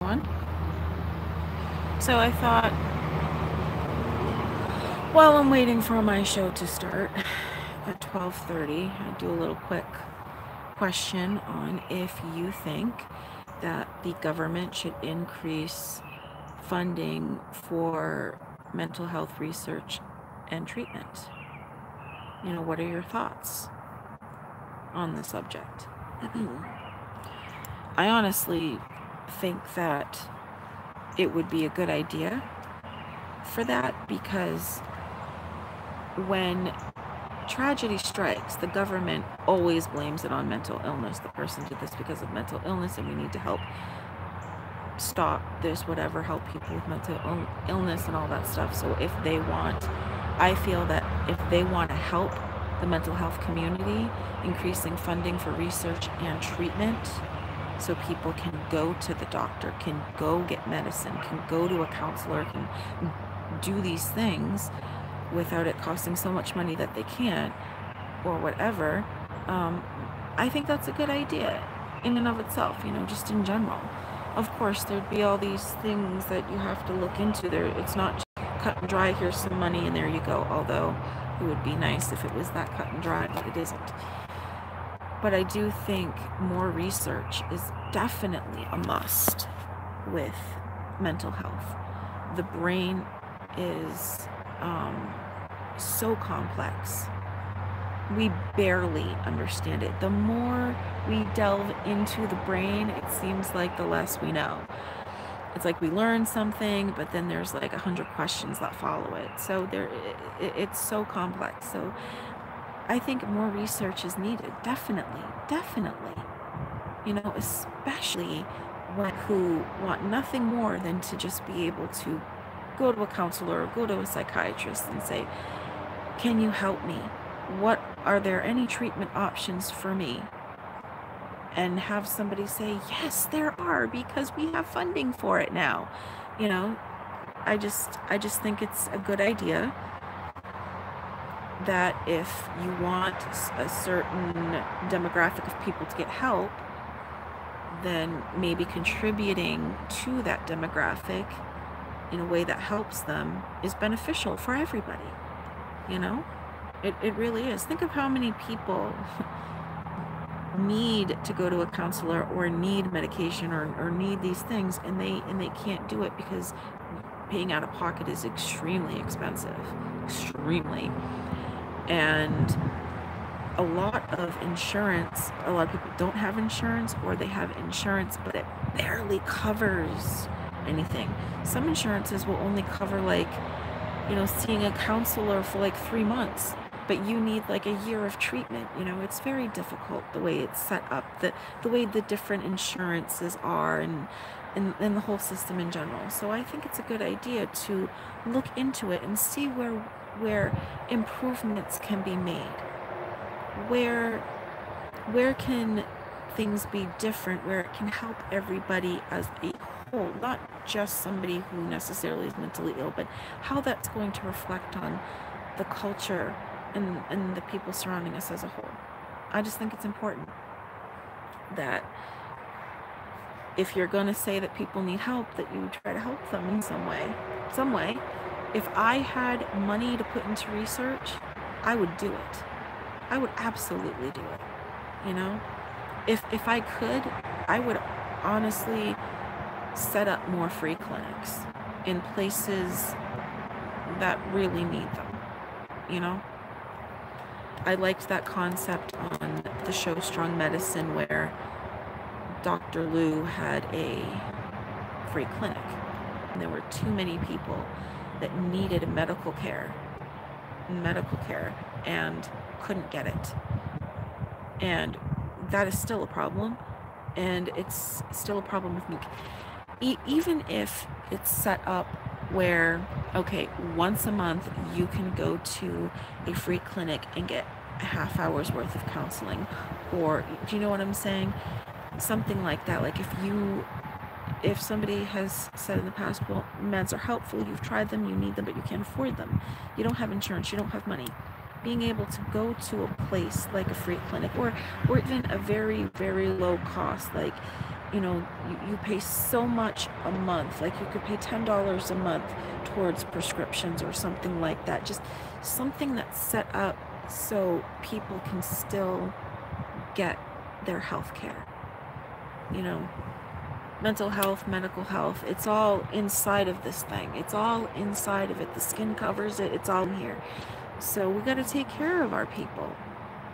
everyone. So I thought, while I'm waiting for my show to start at 12:30, I'd do a little quick question on if you think that the government should increase funding for mental health research and treatment. What are your thoughts on the subject? I honestly think that it would be a good idea for that, because when tragedy strikes, the government always blames it on mental illness. The person did this because of mental illness, and we need to help stop this, whatever, help people with mental illness and all that stuff. So I feel that if they want to help the mental health community, increasing funding for research and treatment so people can go to the doctor, can go get medicine, can go to a counselor, can do these things without it costing so much money that they can't, or whatever, I think that's a good idea in and of itself, just in general. Of course, there'd be all these things that you have to look into there. It's not just cut and dry, here's some money and there you go, although it would be nice if it was that cut and dry, but it isn't. But I do think more research is definitely a must with mental health. The brain is so complex. We barely understand it. The more we delve into the brain, it seems like the less we know. It's like we learn something, but then there's like 100 questions that follow it. So it's so complex. So I think more research is needed. Definitely. Especially when who want nothing more than to just be able to go to a counselor or go to a psychiatrist and say, can you help me? Are there any treatment options for me? And have somebody say, yes, there are, because we have funding for it now. I just think it's a good idea that if you want a certain demographic of people to get help, then maybe contributing to that demographic in a way that helps them is beneficial for everybody. It really is. Think of how many people need to go to a counselor or need medication or need these things, and they can't do it because paying out of pocket is extremely expensive. Extremely. And a lot of people don't have insurance, or they have insurance but it barely covers anything. Some insurances will only cover seeing a counselor for 3 months, but you need a year of treatment. It's very difficult the way it's set up, the way the different insurances are, and the whole system in general. So I think it's a good idea to look into it and see where improvements can be made. Where can things be different, where it can help everybody as a whole, not just somebody who necessarily is mentally ill, but how that's going to reflect on the culture and the people surrounding us as a whole. I just think it's important that if you're going to say that people need help, that you try to help them in some way. If I had money to put into research, I would do it. I would absolutely do it. If I could, I would honestly set up more free clinics in places that really need them. I liked that concept on the show Strong Medicine, where Dr. Lou had a free clinic, and there were too many people that needed medical care and couldn't get it. And that is still a problem, and it's still a problem with me. Even if it's set up where, okay, once a month you can go to a free clinic and get a half hour's worth of counseling, or, do you know what I'm saying? Something like that. If somebody has said in the past, well, meds are helpful, you've tried them, you need them, but you can't afford them, you don't have insurance, you don't have money, being able to go to a place like a free clinic, or even a very, very low cost, you pay so much a month. Like you could pay $10 a month towards prescriptions or something like that. Just something that's set up so people can still get their health care. Mental health, medical health, it's all inside of this thing. It's all inside of it. The skin covers it. It's all in here. So we got to take care of our people.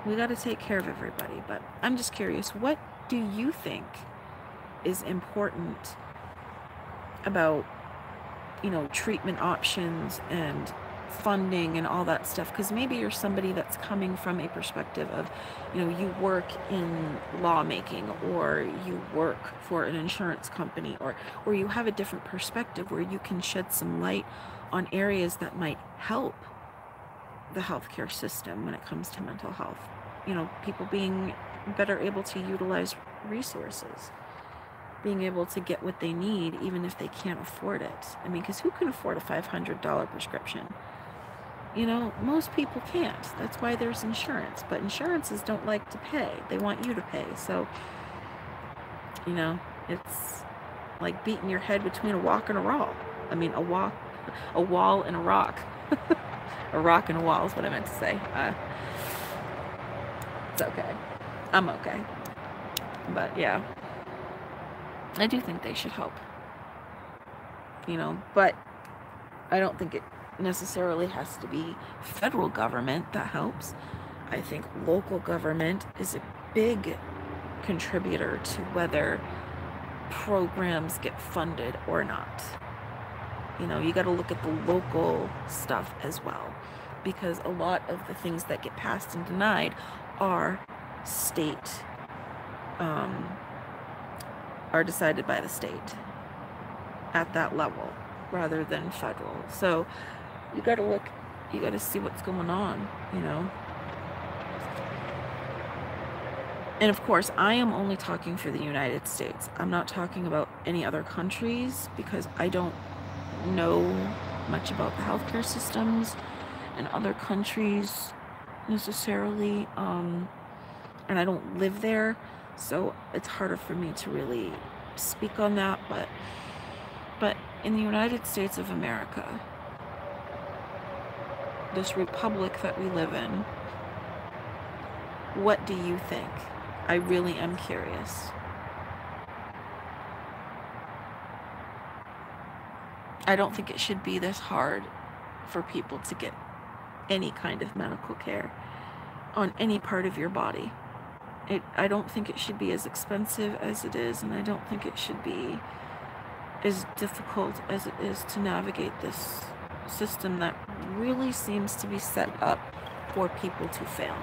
We got to take care of everybody. But I'm just curious, what do you think is important about, treatment options and funding and all that stuff? Because maybe you're somebody that's coming from a perspective of, you work in lawmaking, or you work for an insurance company, or you have a different perspective where you can shed some light on areas that might help the healthcare system when it comes to mental health. People being better able to utilize resources, being able to get what they need even if they can't afford it. I mean, because who can afford a $500 prescription? Most people can't. That's why there's insurance. But insurances don't like to pay. They want you to pay. So, it's like beating your head between a walk and a wall. I mean, a wall and a rock. A rock and a wall is what I meant to say. It's okay. I'm okay. But yeah, I do think they should help. But I don't think it necessarily has to be federal government that helps. I think local government is a big contributor to whether programs get funded or not. You got to look at the local stuff as well, because a lot of the things that get passed and denied are state, are decided by the state at that level rather than federal. So you got to look, you got to see what's going on, And of course, I am only talking for the United States. I'm not talking about any other countries because I don't know much about the healthcare systems in other countries necessarily, and I don't live there, so it's harder for me to really speak on that. But in the United States of America, this republic that we live in, what do you think? I really am curious. I don't think it should be this hard for people to get any kind of medical care on any part of your body. I don't think it should be as expensive as it is, and I don't think it should be as difficult as it is to navigate this system that really seems to be set up for people to fail.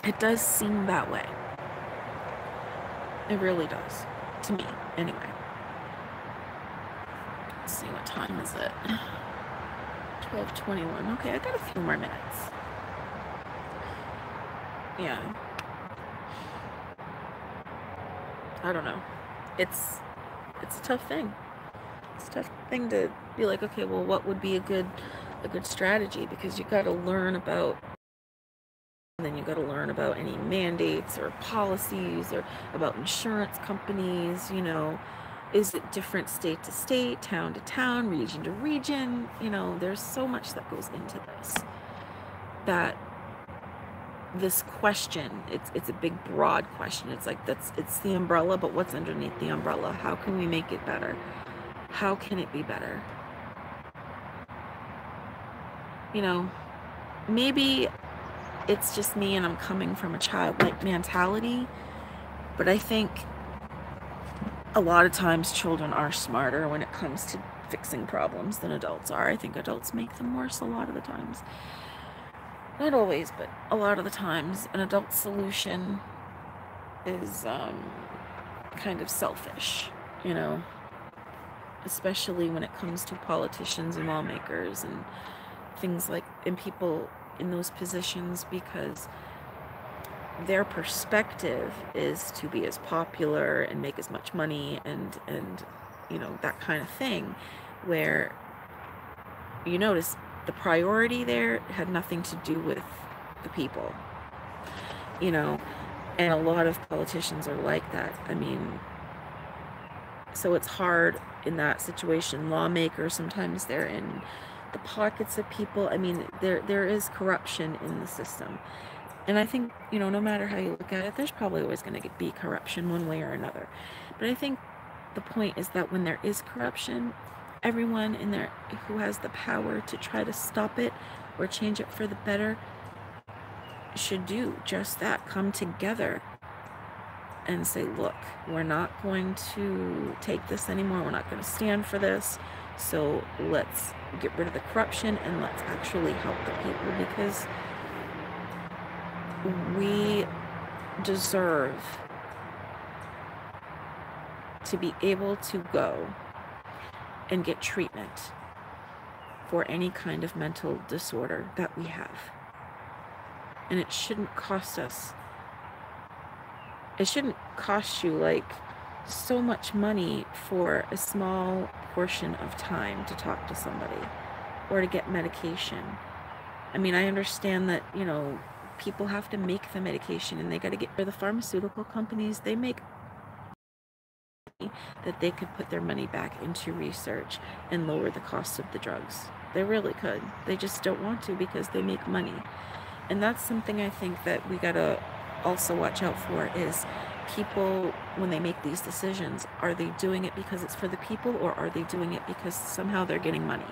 It does seem that way. It really does. To me, anyway. Let's see, what time is it? 12:21. Okay, I got a few more minutes. Yeah. I don't know. It's a tough thing. It's a tough thing to be like, okay, well, what would be a good strategy? Because you got to learn about, and then you got to learn about any mandates or policies or about insurance companies. Is it different state to state, town to town, region to region? There's so much that goes into this, that this question, it's a big broad question. It's like it's the umbrella, but what's underneath the umbrella? How can we make it better? How can it be better? Maybe it's just me and I'm coming from a childlike mentality, but I think a lot of times children are smarter when it comes to fixing problems than adults are. I think adults make them worse a lot of the times. Not always, but a lot of the times. An adult solution is kind of selfish, especially when it comes to politicians and lawmakers and things like, and people in those positions, because their perspective is to be as popular and make as much money and that kind of thing, where you notice the priority there had nothing to do with the people. And a lot of politicians are like that. I mean, so it's hard in that situation. Lawmakers, sometimes they're in the pockets of people. I mean, there is corruption in the system. And I think, you know, no matter how you look at it, there's probably always going to be corruption one way or another. But I think the point is that when there is corruption, everyone in there who has the power to try to stop it or change it for the better should do just that. Come together and say, look, we're not going to take this anymore. We're not going to stand for this. So let's get rid of the corruption and let's actually help the people, because we deserve to be able to go and get treatment for any kind of mental disorder that we have. And it shouldn't cost us. It shouldn't cost you like so much money for a small portion of time to talk to somebody or to get medication. I mean, I understand that, you know, people have to make the medication and they got to get for the pharmaceutical companies. They make that they could put their money back into research and lower the cost of the drugs. They really could. They just don't want to because they make money. And that's something I think that we got to also watch out for, is people, when they make these decisions, are they doing it because it's for the people, or are they doing it because somehow they're getting money?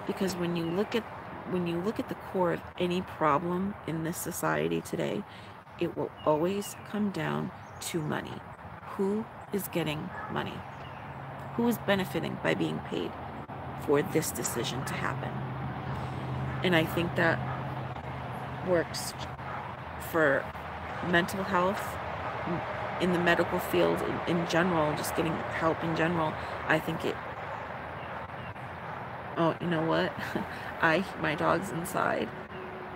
Because when you look at the core of any problem in this society today, it will always come down to money. Who is getting money? Who is benefiting by being paid for this decision to happen? And I think that works for mental health in the medical field in general, just getting help in general. I think it, oh, you know what? My dog's inside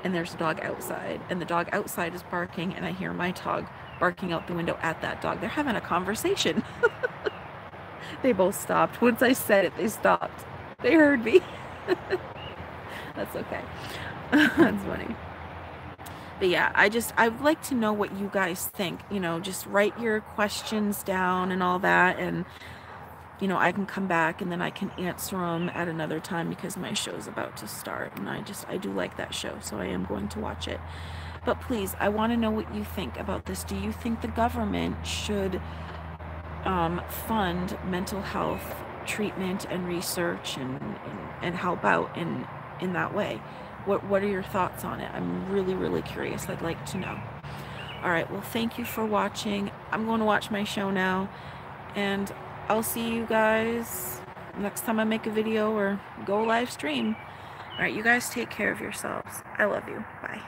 and there's a dog outside, and the dog outside is barking, and I hear my dog barking out the window at that dog. They're having a conversation. They both stopped. Once I said it, they stopped. They heard me. That's okay. That's funny. But yeah, I'd like to know what you guys think. You know, just write your questions down and all that, and you know, I can come back and then I can answer them at another time, because my show's about to start, and I do like that show, so I am going to watch it. But please, I want to know what you think about this. Do you think the government should fund mental health treatment and research and help out in that way? What are your thoughts on it? I'm really, really curious. I'd like to know. All right, well, thank you for watching. I'm going to watch my show now, and I'll see you guys next time I make a video or go live stream. All right, you guys take care of yourselves. I love you. Bye.